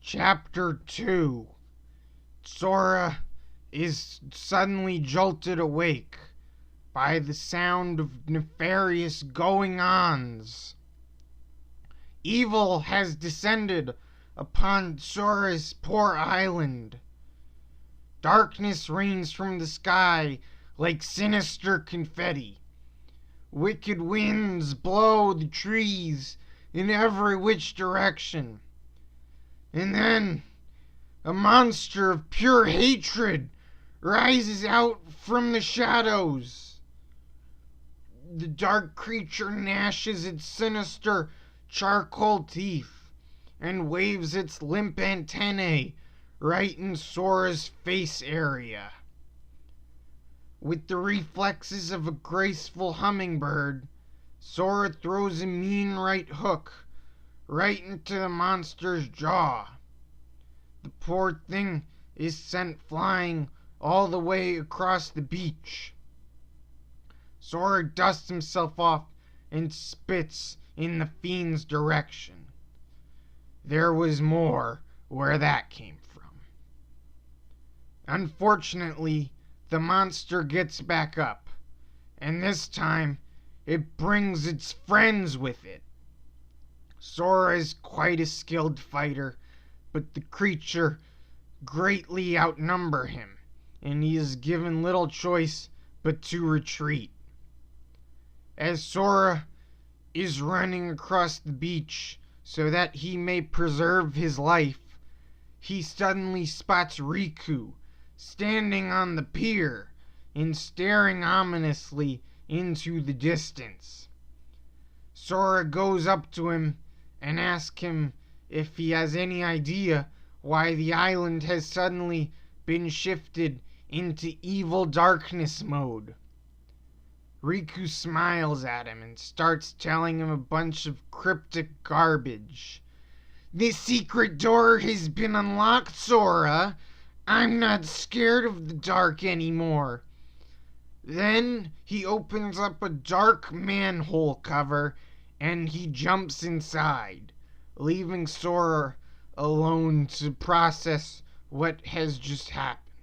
Chapter 2. Sora is suddenly jolted awake by the sound of nefarious going-ons. Evil has descended upon Sora's poor island. Darkness rains from the sky like sinister confetti. Wicked winds blow the trees in every which direction. And then a monster of pure hatred rises out from the shadows. The dark creature gnashes its sinister charcoal teeth and waves its limp antennae right in Sora's face area. With the reflexes of a graceful hummingbird, Sora throws a mean right hook right into the monster's jaw. The poor thing is sent flying all the way across the beach. Sora dusts himself off and spits in the fiend's direction. There was more where that came from. Unfortunately, the monster gets back up, and this time it brings its friends with it. Sora is quite a skilled fighter, but the creature greatly outnumber him, and he is given little choice but to retreat. As Sora is running across the beach so that he may preserve his life, he suddenly spots Riku standing on the pier and staring ominously into the distance. Sora goes up to him and asks him if he has any idea why the island has suddenly been shifted into evil darkness mode. Riku smiles at him and starts telling him a bunch of cryptic garbage. "The secret door has been unlocked, Sora. I'm not scared of the dark anymore." Then he opens up a dark manhole cover and he jumps inside, leaving Sora alone to process what has just happened.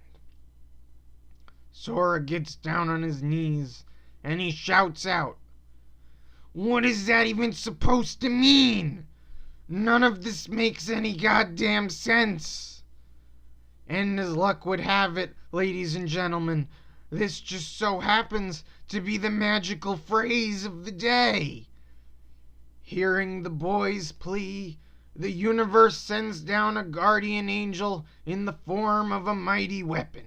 Sora gets down on his knees and he shouts out, "What is that even supposed to mean? None of this makes any goddamn sense." And as luck would have it, ladies and gentlemen, this just so happens to be the magical phrase of the day. Hearing the boy's plea, the universe sends down a guardian angel in the form of a mighty weapon.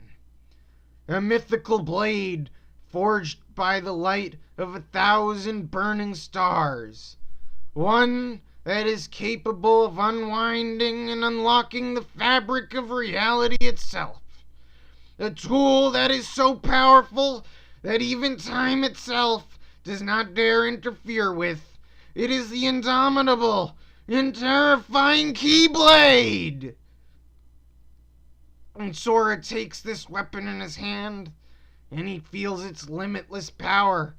A mythical blade forged by the light of 1,000 burning stars. One that is capable of unwinding and unlocking the fabric of reality itself. A tool that is so powerful that even time itself does not dare interfere with. It is the indomitable and terrifying Keyblade! And Sora takes this weapon in his hand, and he feels its limitless power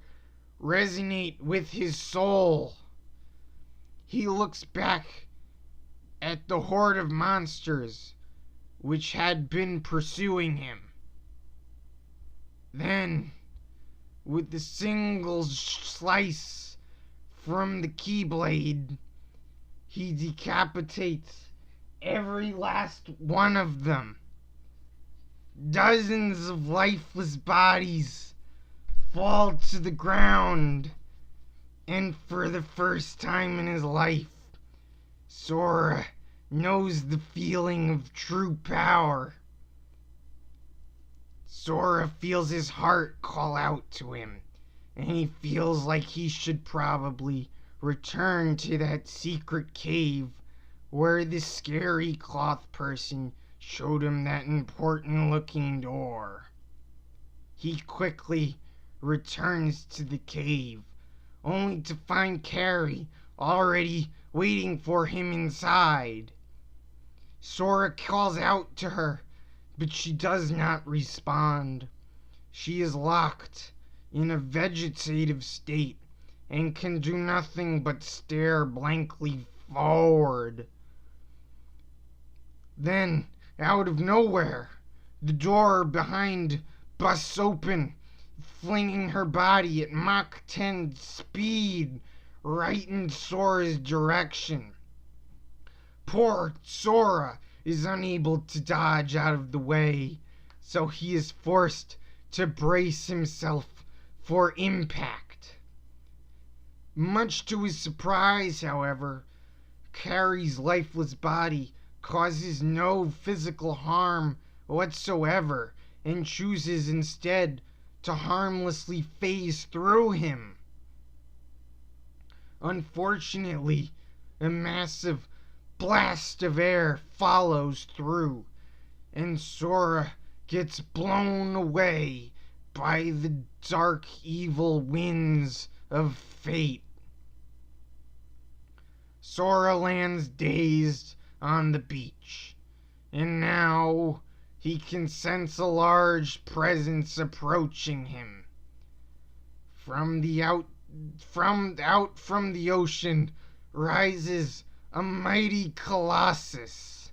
resonate with his soul. He looks back at the horde of monsters which had been pursuing him. Then, with a single slice from the Keyblade, he decapitates every last one of them. Dozens of lifeless bodies fall to the ground, and for the first time in his life, Sora knows the feeling of true power. Sora feels his heart call out to him, and he feels like he should probably return to that secret cave where the scary cloth person showed him that important looking door. He quickly returns to the cave, only to find Carrie already waiting for him inside. Sora calls out to her, but she does not respond. She is locked in a vegetative state and can do nothing but stare blankly forward. Then, out of nowhere, the door behind busts open, flinging her body at Mach 10 speed right in Sora's direction. Poor Sora is unable to dodge out of the way, so he is forced to brace himself for impact. Much to his surprise, however, Carrie's lifeless body causes no physical harm whatsoever and chooses instead to harmlessly phase through him. Unfortunately, a massive blast of air follows through, and Sora gets blown away by the dark, evil winds of fate. Sora lands dazed on the beach, and now he can sense a large presence approaching him. From the ocean rises a mighty colossus.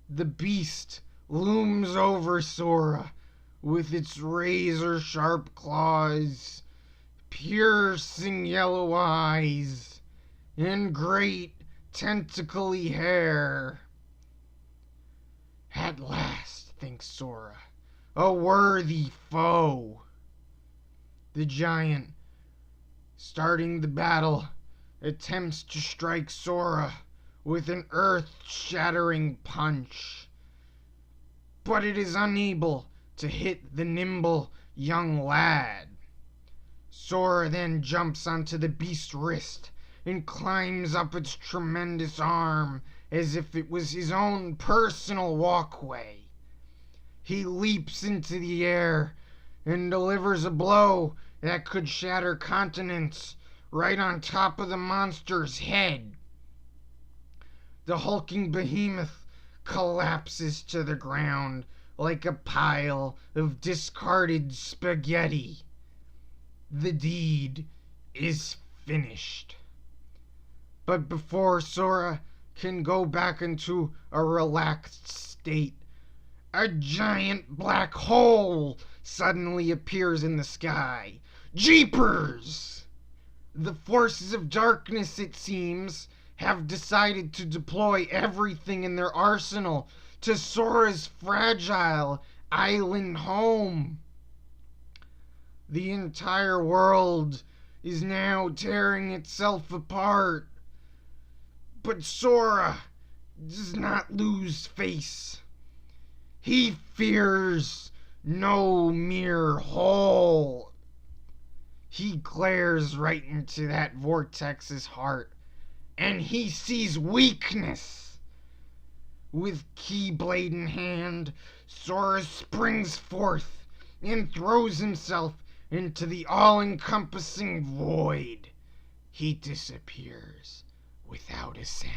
The beast looms over Sora with its razor-sharp claws, piercing yellow eyes, and great tentacly hair. At last, thinks Sora, a worthy foe. The giant, starting the battle, attempts to strike Sora with an earth-shattering punch, but it is unable to hit the nimble young lad. Sora then jumps onto the beast's wrist and climbs up its tremendous arm as if it was his own personal walkway. He leaps into the air and delivers a blow that could shatter continents right on top of the monster's head. The hulking behemoth collapses to the ground like a pile of discarded spaghetti. The deed is finished. But before Sora can go back into a relaxed state, a giant black hole suddenly appears in the sky. Jeepers! The forces of darkness, it seems, have decided to deploy everything in their arsenal to Sora's fragile island home. The entire world is now tearing itself apart. But Sora does not lose face. He fears no mere hole. He glares right into that vortex's heart, and he sees weakness. With Keyblade in hand, Sora springs forth and throws himself into the all-encompassing void. He disappears without a sound.